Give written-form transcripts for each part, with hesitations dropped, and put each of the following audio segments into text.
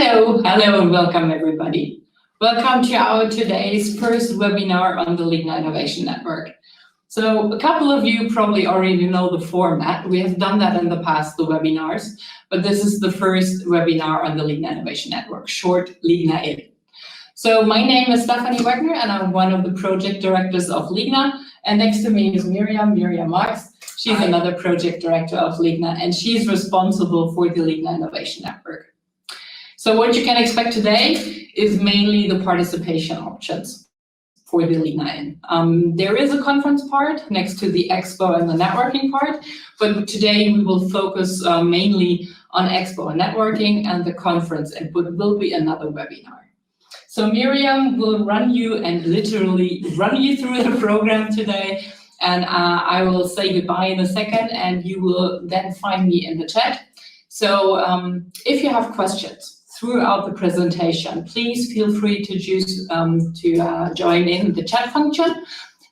Hello, and welcome everybody. Welcome to our today's first webinar on the LIGNA.Innovation Network. So a couple of you probably already know the format. We have done that in the past, the webinars, but this is the first webinar on the LIGNA.Innovation Network, short LIGNA.In. So my name is Stephanie Wagner, and I'm one of the project directors of LIGNA. And next to me is Miriam Marx. She's another project director of LIGNA, and she's responsible for the LIGNA.Innovation Network. So what you can expect today is mainly the participation options for the LIGNA.In. There is a conference part next to the Expo and the networking part, but today we will focus mainly on Expo and networking and the conference, and it will be another webinar. So Miriam will run you and literally run you through the program today, and I will say goodbye in a second, and you will then find me in the chat. So if you have questions throughout the presentation, please feel free to choose to join in the chat function,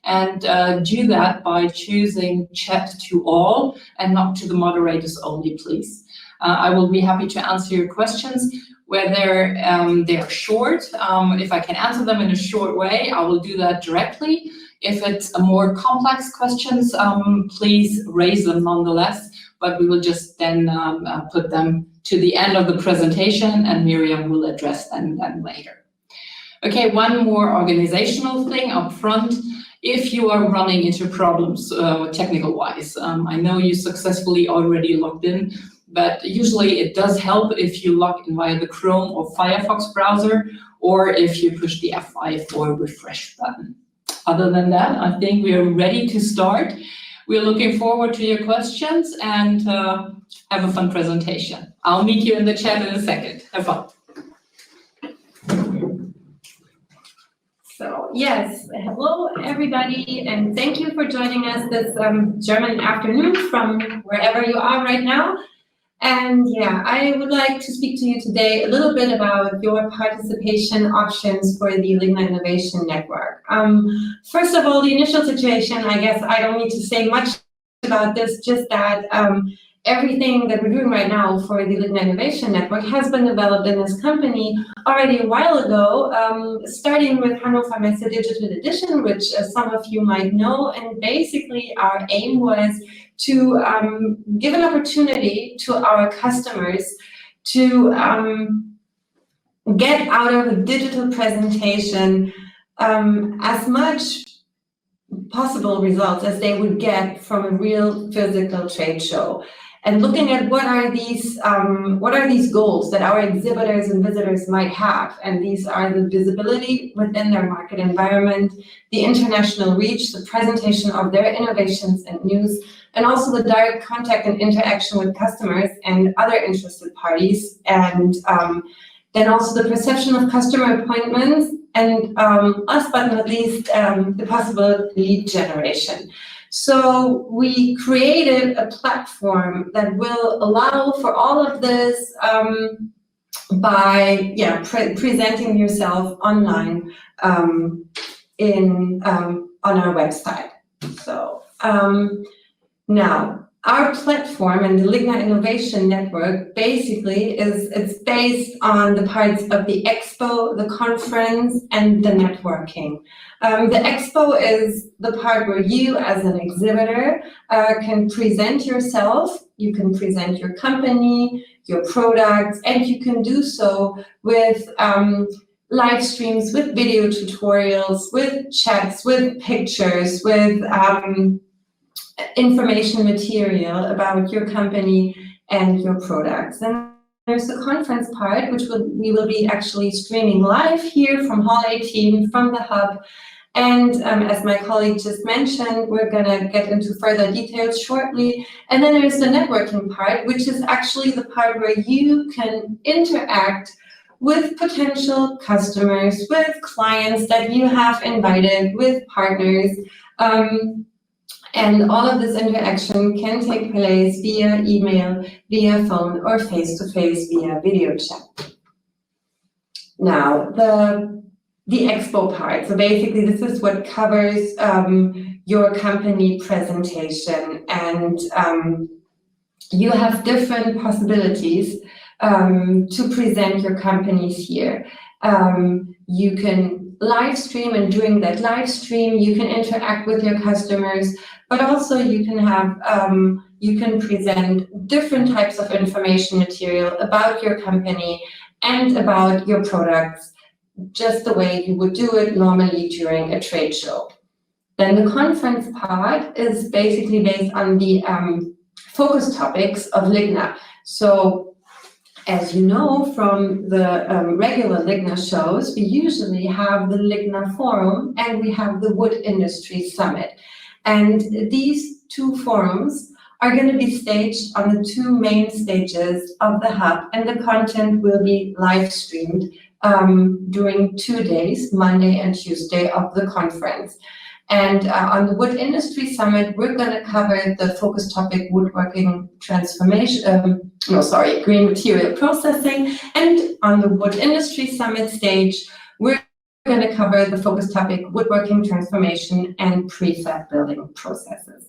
and do that by choosing chat to all and not to the moderators only, please. I will be happy to answer your questions, whether they're short. If I can answer them in a short way, I will do that directly. If it's a more complex questions, please raise them nonetheless, but we will just then put them to the end of the presentation, and Miriam will address them then later. Okay, one more organizational thing up front. If you are running into problems technical-wise, I know you successfully already logged in, but usually it does help if you log in via the Chrome or Firefox browser, or if you push the F5 or refresh button. Other than that, I think we are ready to start. We're looking forward to your questions, and have a fun presentation. I'll meet you in the chat in a second. Have fun. So yes, hello everybody, and thank you for joining us this German afternoon from wherever you are right now. And yeah, I would like to speak to you today a little bit about your participation options for the LIGNA.Innovation Network. First of all, the initial situation, I guess I don't need to say much about this, just that everything that we're doing right now for the LIGNA.Innovation Network has been developed in this company already a while ago, starting with Hannover Messe Digital Edition, which some of you might know. And basically our aim was to give an opportunity to our customers to get out of a digital presentation as much possible results as they would get from a real physical trade show. And looking at what are these goals that our exhibitors and visitors might have, and these are the visibility within their market environment, the international reach, the presentation of their innovations and news, and also the direct contact and interaction with customers and other interested parties, and then also the perception of customer appointments, and last but not least, the possible lead generation. So we created a platform that will allow for all of this by presenting yourself online on our website. So now our platform and the LIGNA.Innovation Network basically it's based on the parts of the Expo, the conference, and the networking. The Expo is the part where you as an exhibitor can present yourself, you can present your company, your products, and you can do so with live streams, with video tutorials, with chats, with pictures, with information material about your company and your products. And there's the conference part, which we will be actually streaming live here from Hall 18, from the hub. And as my colleague just mentioned, we're going to get into further details shortly. And then there's the networking part, which is actually the part where you can interact with potential customers, with clients that you have invited, with partners. And all of this interaction can take place via email, via phone, or face-to-face via video chat. Now, the Expo part. So basically, this is what covers your company presentation, and you have different possibilities to present your companies here. You can live stream, and during that live stream, you can interact with your customers, but also you can have, you can present different types of information material about your company and about your products, just the way you would do it normally during a trade show. Then the conference part is basically based on the focus topics of LIGNA. So, as you know from the regular LIGNA shows, we usually have the LIGNA Forum and we have the Wood Industry Summit. And these two forums are going to be staged on the two main stages of the hub, and the content will be live streamed during 2 days, Monday and Tuesday of the conference. And on the Wood Industry Summit, we're going to cover the focus topic woodworking transformation, green material processing. And on the Wood Industry Summit stage, we're going to cover the focus topic woodworking transformation and prefab building processes.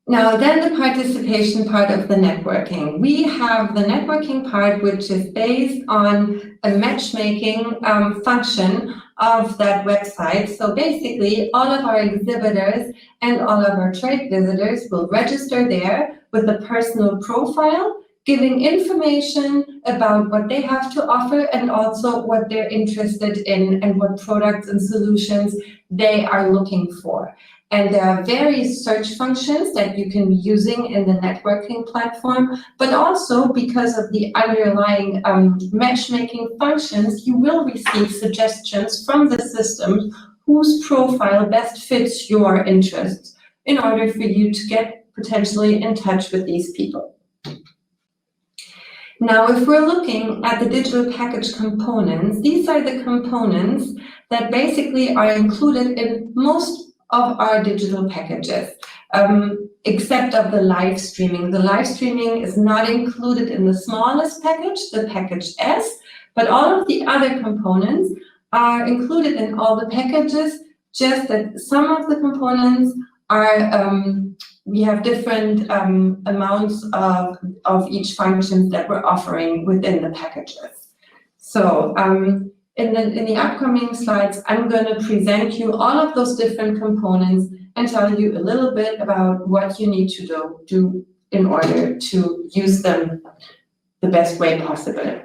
Now, then the participation part of the networking. We have the networking part, which is based on a matchmaking function of that website. So basically, all of our exhibitors and all of our trade visitors will register there with a personal profile, giving information about what they have to offer and also what they're interested in and what products and solutions they are looking for. And there are various search functions that you can be using in the networking platform, but also because of the underlying matchmaking functions, you will receive suggestions from the system whose profile best fits your interests in order for you to get potentially in touch with these people. Now, if we're looking at the digital package components, these are the components that basically are included in most of our digital packages, except of the live streaming. The live streaming is not included in the smallest package, the package S, but all of the other components are included in all the packages, just that some of the components are, we have different amounts of each function that we're offering within the packages. So, in the upcoming slides, I'm going to present you all of those different components and tell you a little bit about what you need to do in order to use them the best way possible.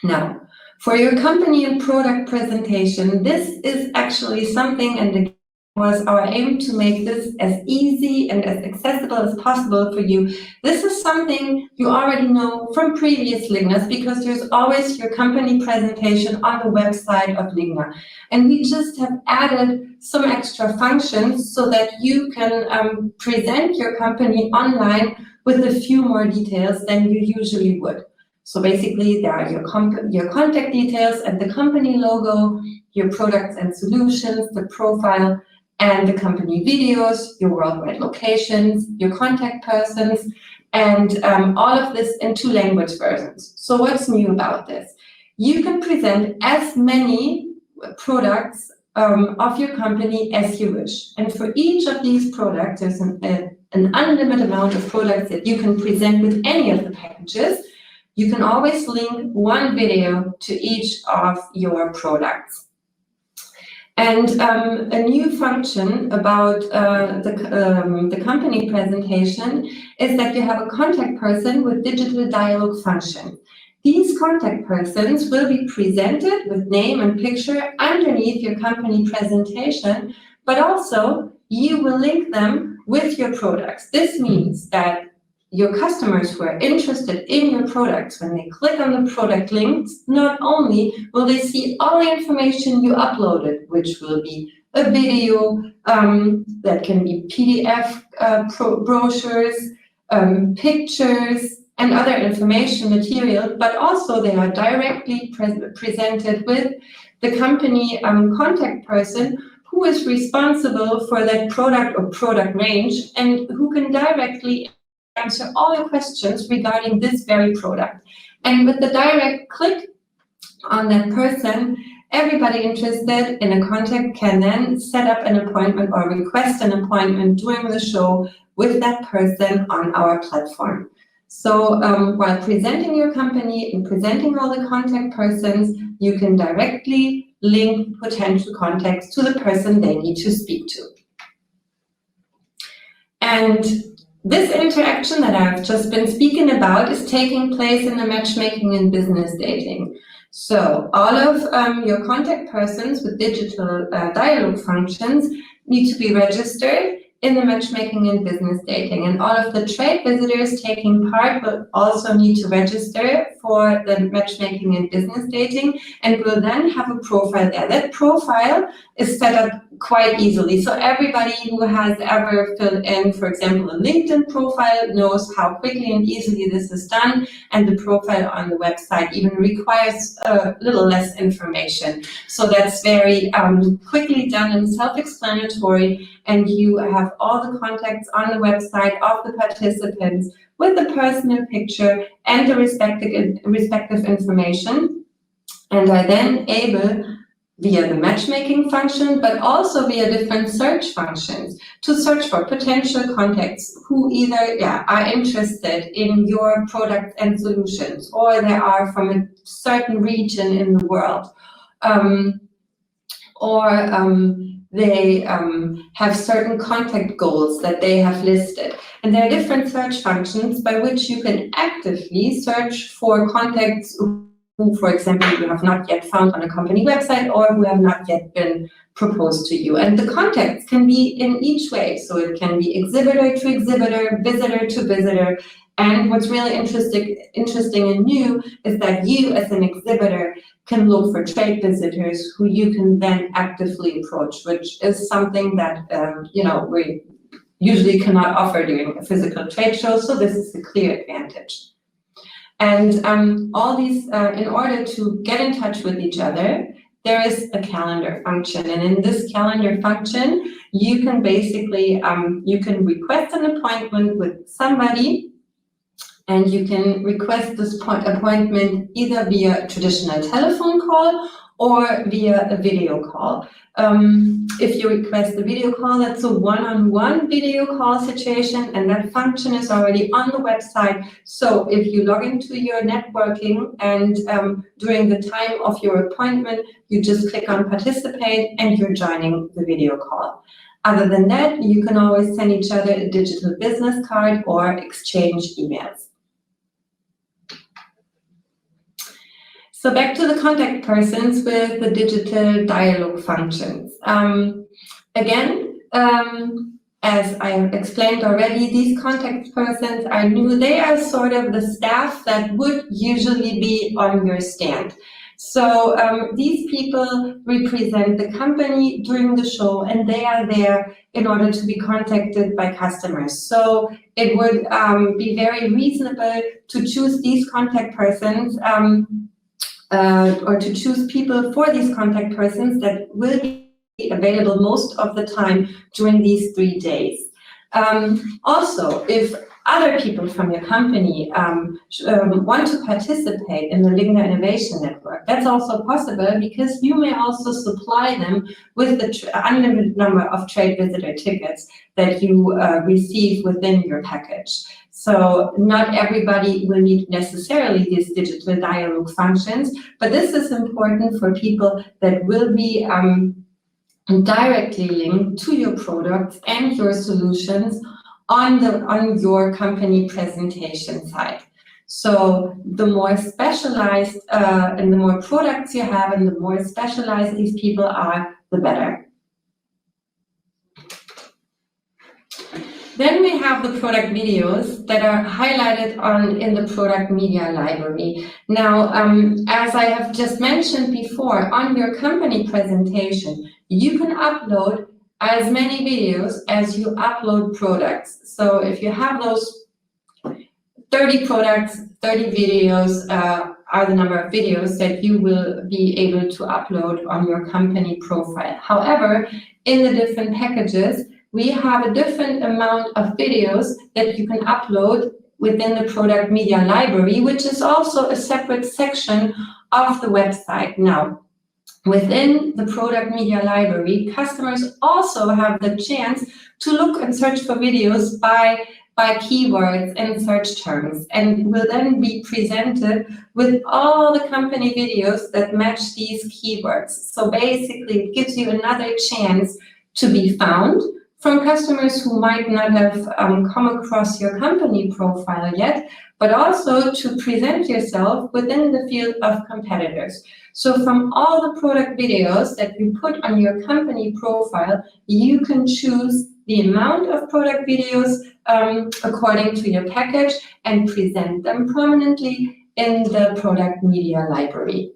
Now, for your company and product presentation, this is actually something, and it was our aim to make this as easy and as accessible as possible for you. This is something you already know from previous LIGNAs, because there's always your company presentation on the website of LIGNA. And we just have added some extra functions so that you can present your company online with a few more details than you usually would. So basically, there are your contact details and the company logo, your products and solutions, the profile, and the company videos, your worldwide locations, your contact persons, and all of this in 2 language versions. So what's new about this? You can present as many products of your company as you wish. And for each of these products, there's an unlimited amount of products that you can present with any of the packages. You can always link one video to each of your products. And a new function about the company presentation is that you have a contact person with digital dialogue function. These contact persons will be presented with name and picture underneath your company presentation, but also you will link them with your products. This means that your customers who are interested in your products, when they click on the product links, not only will they see all the information you uploaded, which will be a video, that can be PDF brochures, pictures, and other information material, but also they are directly presented with the company contact person who is responsible for that product or product range and who can directly answer all your questions regarding this very product. And with the direct click on that person, everybody interested in a contact can then set up an appointment or request an appointment during the show with that person on our platform. So while presenting your company and presenting all the contact persons, you can directly link potential contacts to the person they need to speak to. And this interaction that I've just been speaking about is taking place in the matchmaking and business dating. So all of your contact persons with digital dialogue functions need to be registered in the matchmaking and business dating, and all of the trade visitors taking part will also need to register for the matchmaking and business dating, and will then have a profile there. That profile is set up quite easily, so everybody who has ever filled in, for example, a LinkedIn profile knows how quickly and easily this is done, and the profile on the website even requires a little less information. So that's very quickly done and self-explanatory, and you have all the contacts on the website of the participants with the personal picture and the respective information, and are then able, via the matchmaking function, but also via different search functions, to search for potential contacts who either are interested in your products and solutions, or they are from a certain region in the world, they have certain contact goals that they have listed. And there are different search functions by which you can actively search for contacts who, for example, you have not yet found on a company website, or who have not yet been proposed to you. And the contacts can be in each way. So it can be exhibitor to exhibitor, visitor to visitor. And what's really interesting and new is that you, as an exhibitor, can look for trade visitors who you can then actively approach, which is something that we usually cannot offer during a physical trade show. So this is a clear advantage. And all these, in order to get in touch with each other, there is a calendar function. And in this calendar function, you can basically, you can request an appointment with somebody, and you can request this appointment either via a traditional telephone call or via a video call. If you request a video call, that's a one-on-one video call situation, and that function is already on the website. So if you log into your networking and during the time of your appointment, you just click on participate and you're joining the video call. Other than that, you can always send each other a digital business card or exchange emails. So back to the contact persons with the digital dialogue functions. Again, as I explained already, these contact persons are new. They are sort of the staff that would usually be on your stand. So these people represent the company during the show, and they are there in order to be contacted by customers. So it would be very reasonable to choose these contact persons or to choose people for these contact persons that will be available most of the time during these 3 days. Also, if other people from your company want to participate in the LIGNA.Innovation Network, that's also possible, because you may also supply them with the unlimited number of trade visitor tickets that you receive within your package. So not everybody will need necessarily these digital dialogue functions, but this is important for people that will be directly linked to your products and your solutions on your company presentation side. So the more specialized and the more products you have and the more specialized these people are, the better. Then we have the product videos that are highlighted in the product media library. Now, as I have just mentioned before, on your company presentation, you can upload as many videos as you upload products. So if you have those 30 products, 30 videos are the number of videos that you will be able to upload on your company profile. However, in the different packages, we have a different amount of videos that you can upload within the product media library, which is also a separate section of the website. Now, within the product media library, customers also have the chance to look and search for videos by by keywords and search terms, and will then be presented with all the company videos that match these keywords. So basically, it gives you another chance to be found from customers who might not have come across your company profile yet, but also to present yourself within the field of competitors. So from all the product videos that you put on your company profile, you can choose the amount of product videos according to your package and present them prominently in the product media library.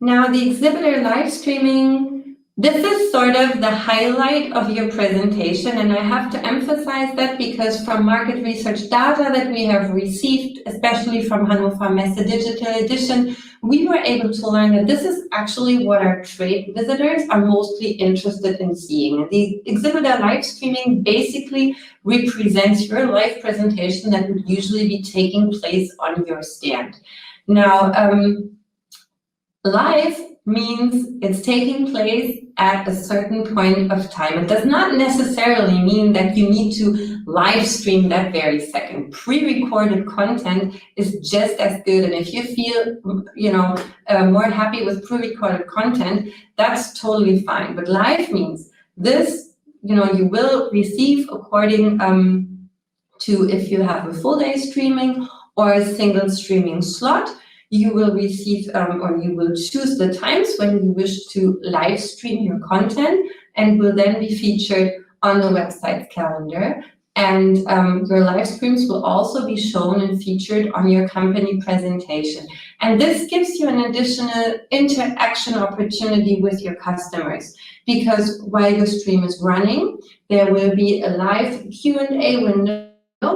Now, the exhibitor live streaming, this is sort of the highlight of your presentation, and I have to emphasize that because from market research data that we have received, especially from Hannover Messe Digital Edition, we were able to learn that this is actually what our trade visitors are mostly interested in seeing. The exhibitor live streaming basically represents your live presentation that would usually be taking place on your stand. Now, live means it's taking place at a certain point of time. It does not necessarily mean that you need to live stream that very second. Pre-recorded content is just as good, and if you feel, more happy with pre-recorded content, that's totally fine. But live means this, you will receive according to if you have a full day streaming or a single streaming slot. You will receive or you will choose the times when you wish to live stream your content, and will then be featured on the website's calendar. And your live streams will also be shown and featured on your company presentation. And this gives you an additional interaction opportunity with your customers, because while your stream is running, there will be a live Q&A window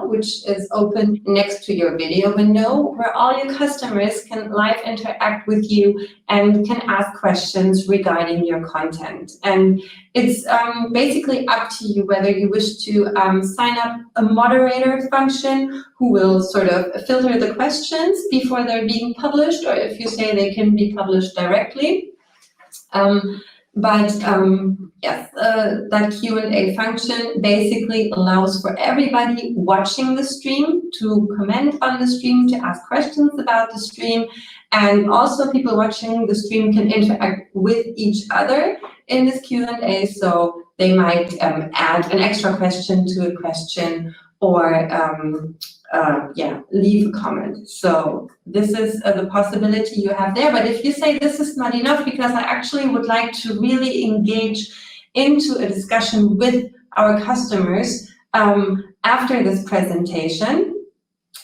which is open next to your video window, where all your customers can live interact with you and can ask questions regarding your content. And it's basically up to you whether you wish to sign up a moderator function who will sort of filter the questions before they're being published, or if you say they can be published directly. Yes, that Q&A function basically allows for everybody watching the stream to comment on the stream, to ask questions about the stream, and also people watching the stream can interact with each other in this Q&A, so they might add an extra question to a question, or leave a comment. So this is the possibility you have there. But if you say this is not enough because I actually would like to really engage into a discussion with our customers after this presentation,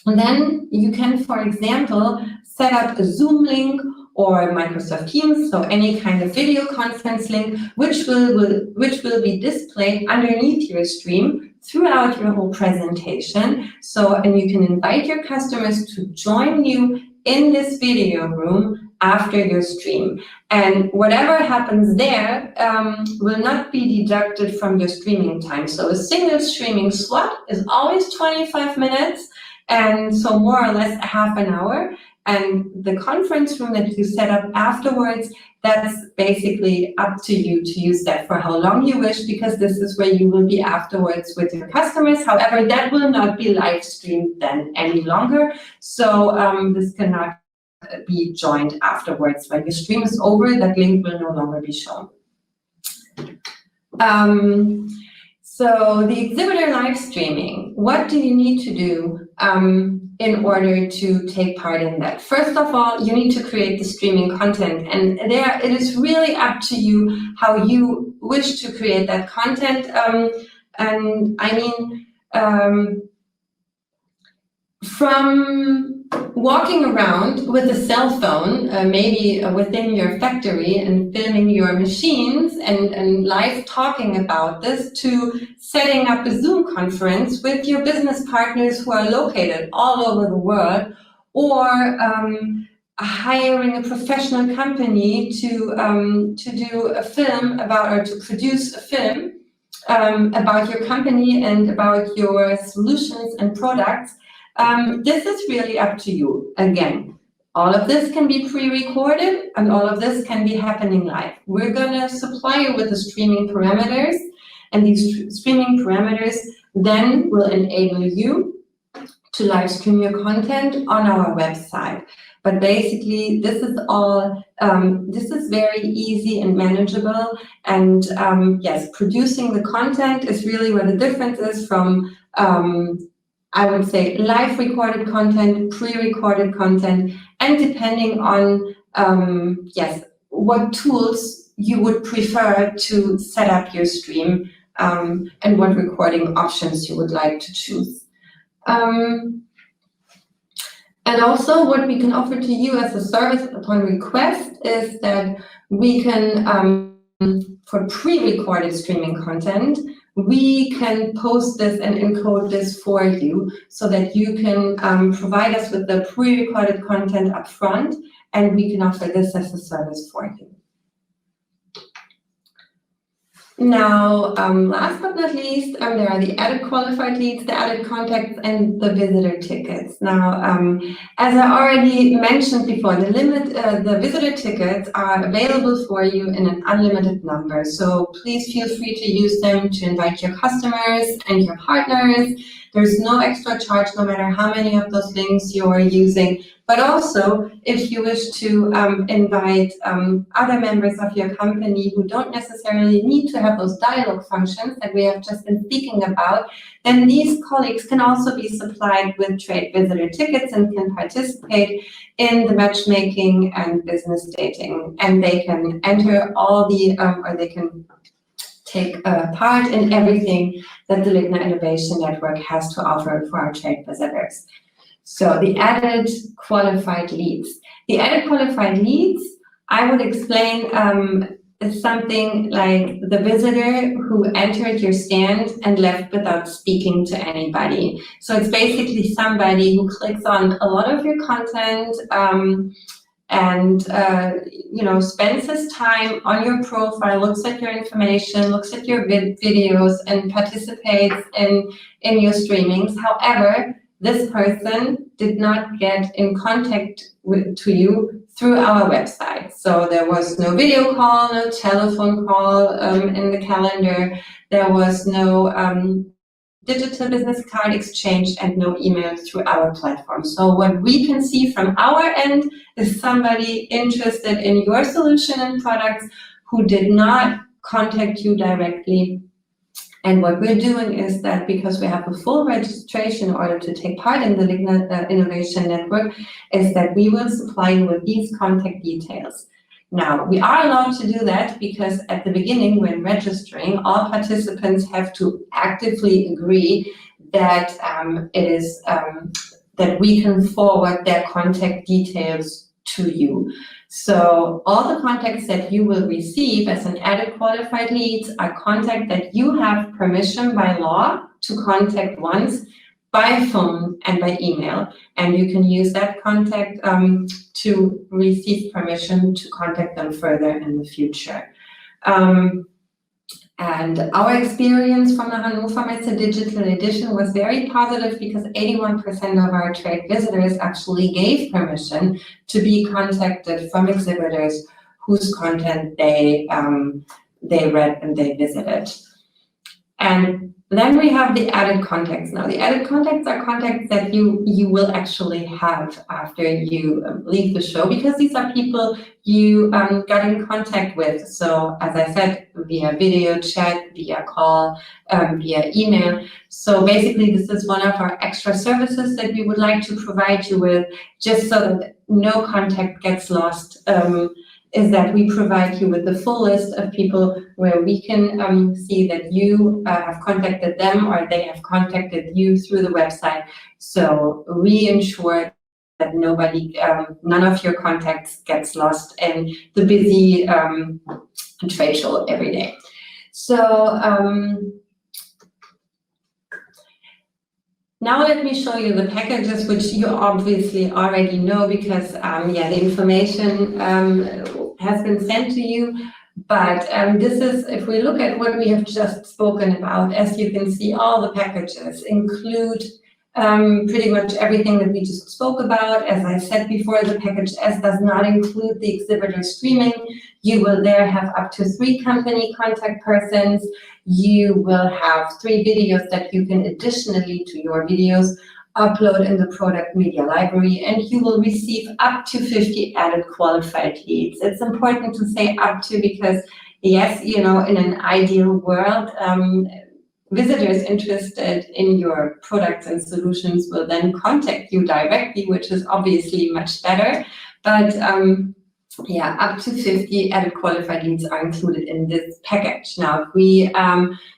then you can, for example, set up a Zoom link or Microsoft Teams, so any kind of video conference link, which will be displayed underneath your stream throughout your whole presentation. So, and you can invite your customers to join you in this video room after your stream. And whatever happens there will not be deducted from your streaming time. So a single streaming slot is always 25 minutes, and so more or less half an hour. And the conference room that you set up afterwards, that's basically up to you to use that for how long you wish, because this is where you will be afterwards with your customers. However, that will not be live streamed then any longer. So this cannot be joined afterwards. When your stream is over, that link will no longer be shown. So the exhibitor live streaming, what do you need to do in order to take part in that? First of all, you need to create the streaming content, and there it is really up to you how you wish to create that content. And I mean, from walking around with a cell phone, maybe within your factory, and filming your machines and live talking about this, to setting up a Zoom conference with your business partners who are located all over the world, or hiring a professional company to do a film about, or to produce a film about your company and about your solutions and products. This is really up to you. Again, all of this can be pre-recorded and all of this can be happening live. We're going to supply you with the streaming parameters, And these streaming parameters then will enable you to live stream your content on our website. But basically, this is all, this is very easy and manageable. And yes, producing the content is really where the difference is from, I would say, live recorded content, pre-recorded content, and depending on, yes, what tools you would prefer to set up your stream, and what recording options you would like to choose. And also what we can offer to you as a service upon request is that we can, for pre-recorded streaming content, we can post this and encode this for you so that you can provide us with the pre-recorded content up front, and we can offer this as a service for you. Now, last but not least, there are the added qualified leads, the added contacts, and the visitor tickets. Now, as I already mentioned before, the visitor tickets are available for you in an unlimited number. So please feel free to use them to invite your customers and your partners. There's no extra charge, no matter how many of those links you are using. But also, if you wish to invite other members of your company who don't necessarily need to have those dialogue functions that we have just been speaking about, then these colleagues can also be supplied with trade visitor tickets and can participate in the matchmaking and business dating. And they can enter all the, or they can take part in everything that the LIGNA.Innovation Network has to offer for our trade visitors. So the added qualified leads. The added qualified leads, I would explain, is something like the visitor who entered your stand and left without speaking to anybody. So it's basically somebody who clicks on a lot of your content, and you know, spends his time on your profile, looks at your information, looks at your videos, and participates in your streamings. However, this person did not get in contact to you through our website. So there was no video call, no telephone call in the calendar. There was no digital business card exchange and no email through our platform. So what we can see from our end is somebody interested in your solution and products who did not contact you directly. And what we're doing is that, because we have a full registration in order to take part in the LIGNA.Innovation Network, is that we will supply you with these contact details. Now, we are allowed to do that because at the beginning, when registering, all participants have to actively agree that that we can forward their contact details to you. So all the contacts that you will receive as an added qualified leads are contact that you have permission by law to contact once by phone and by email. And you can use that contact to receive permission to contact them further in the future. And our experience from the Hannover Messe Digital Edition was very positive because 81% of our trade visitors actually gave permission to be contacted from exhibitors whose content they read and they visited. And then we have the added contacts. Now, the added contacts are contacts that you will actually have after you leave the show, because these are people you got in contact with. So, as I said, via video chat, via call, via email. So basically, this is one of our extra services that we would like to provide you with, just so that no contact gets lost. Is that we provide you with the full list of people where we can see that you have contacted them or they have contacted you through the website. So we ensure that none of your contacts gets lost in the busy trade show every day. So now let me show you the packages, which you obviously already know because yeah, the information has been sent to you. But this is, if we look at what we have just spoken about, as you can see, all the packages include pretty much everything that we just spoke about. As I said before, the package S does not include the exhibitor streaming. You will there have up to 3 company contact persons. You will have 3 videos that you can additionally to your videos upload in the product media library, and you will receive up to 50 added qualified leads. It's important to say up to because, yes, you know, in an ideal world, visitors interested in your products and solutions will then contact you directly, which is obviously much better. But yeah, up to 50 added qualified leads are included in this package. Now, if we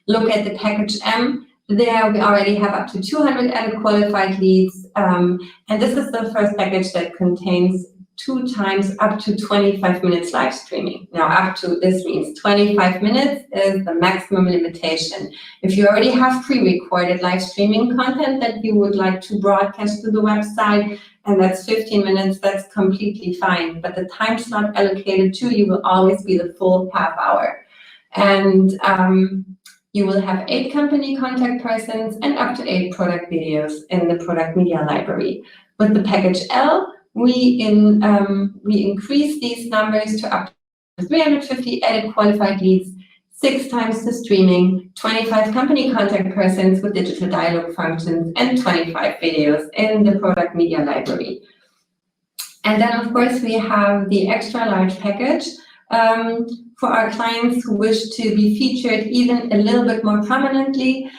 look at the package M, there we already have up to 200 added qualified leads. And this is the first package that contains 2 times up to 25 minutes live streaming. Now, up to this means 25 minutes is the maximum limitation. If you already have pre-recorded live streaming content that you would like to broadcast to the website, and that's 15 minutes, that's completely fine. But the time slot allocated to you will always be the full half hour. And you will have 8 company contact persons and up to 8 product videos in the product media library. With the package L, we increase these numbers to up to 350 added qualified leads, 6 times the streaming, 25 company contact persons with digital dialogue functions, and 25 videos in the product media library. And then, of course, we have the extra large package for our clients who wish to be featured even a little bit more prominently.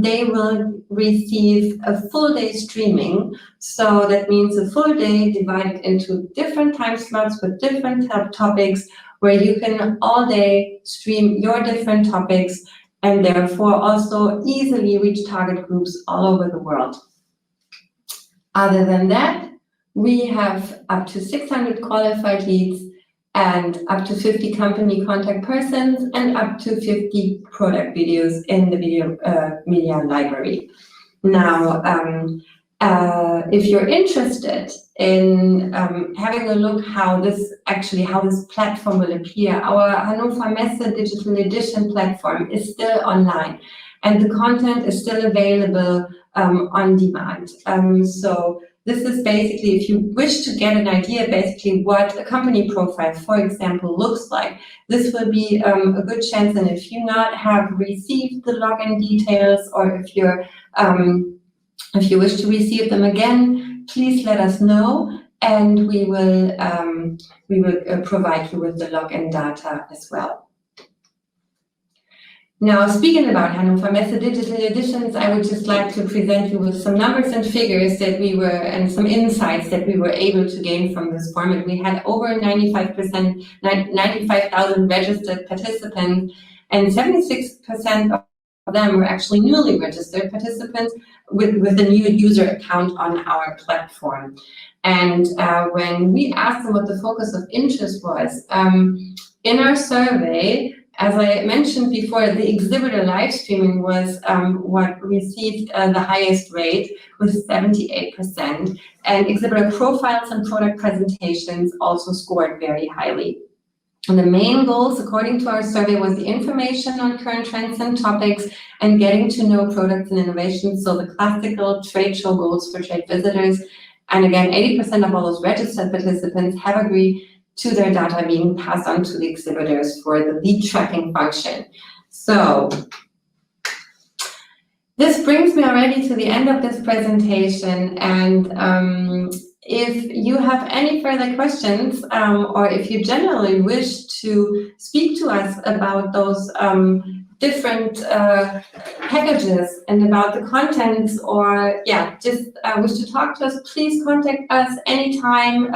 They will receive a full day streaming. So that means a full day divided into different time slots with different topics, where you can all day stream your different topics and therefore also easily reach target groups all over the world. Other than that, we have up to 600 qualified leads and up to 50 company contact persons and up to 50 product videos in the video media library. Now, if you're interested in having a look how this platform will appear, our Hannover Messe Digital Edition platform is still online and the content is still available on demand. So this is basically, if you wish to get an idea, basically what a company profile, for example, looks like, this will be a good chance. And if you not have received the login details, or if you wish to receive them again, please let us know, and we will provide you with the login data as well. Now, speaking about Hannover Messe Digital Editions, I would just like to present you with some numbers and figures that and some insights that we were able to gain from this format. We had over 95,000 registered participants, and 76% of them were actually newly registered participants with a new user account on our platform. And when we asked them what the focus of interest was, in our survey, as I mentioned before, the exhibitor live streaming was what received the highest rate, with 78%, and exhibitor profiles and product presentations also scored very highly. And the main goals, according to our survey, was the information on current trends and topics and getting to know products and innovations, so the classical trade show goals for trade visitors. And again, 80% of all those registered participants have agreed to their data being passed on to the exhibitors for the lead tracking function. So this brings me already to the end of this presentation, and if you have any further questions, or if you generally wish to speak to us about those different packages and about the contents, or just wish to talk to us, please contact us anytime.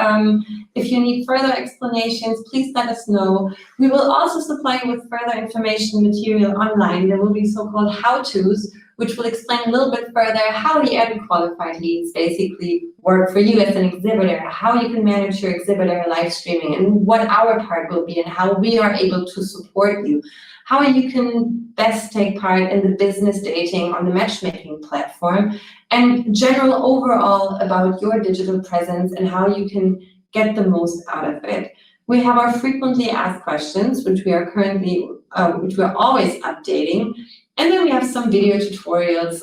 If you need further explanations, please let us know. We will also supply you with further information material online. There will be so-called how-tos, which will explain a little bit further how the added qualified leads basically work for you as an exhibitor, how you can manage your exhibitor live streaming, and what our part will be, and how we are able to support you, how you can best take part in the business dating on the matchmaking platform, and general overall about your digital presence and how you can get the most out of it. We have our frequently asked questions, which we are always updating. And then we have some video tutorials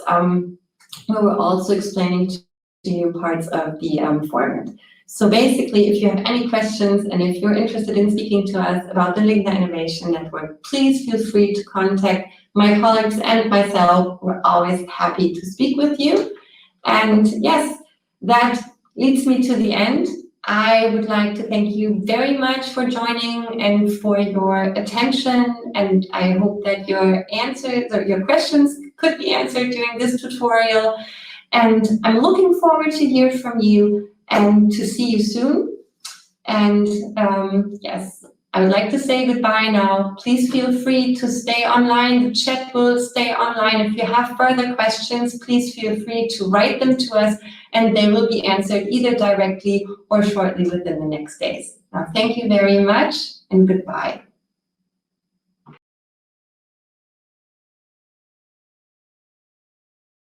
where we're also explaining to you parts of the format. So basically, if you have any questions and if you're interested in speaking to us about the LIGNA.Innovation Network, please feel free to contact my colleagues and myself. We're always happy to speak with you. And yes, that leads me to the end. I would like to thank you very much for joining and for your attention. And I hope that your answers or your questions could be answered during this tutorial. And I'm looking forward to hear from you and to see you soon. And yes, I would like to say goodbye now. Please feel free to stay online. The chat will stay online. If you have further questions, please feel free to write them to us, and they will be answered either directly or shortly within the next days. Now, thank you very much, and goodbye.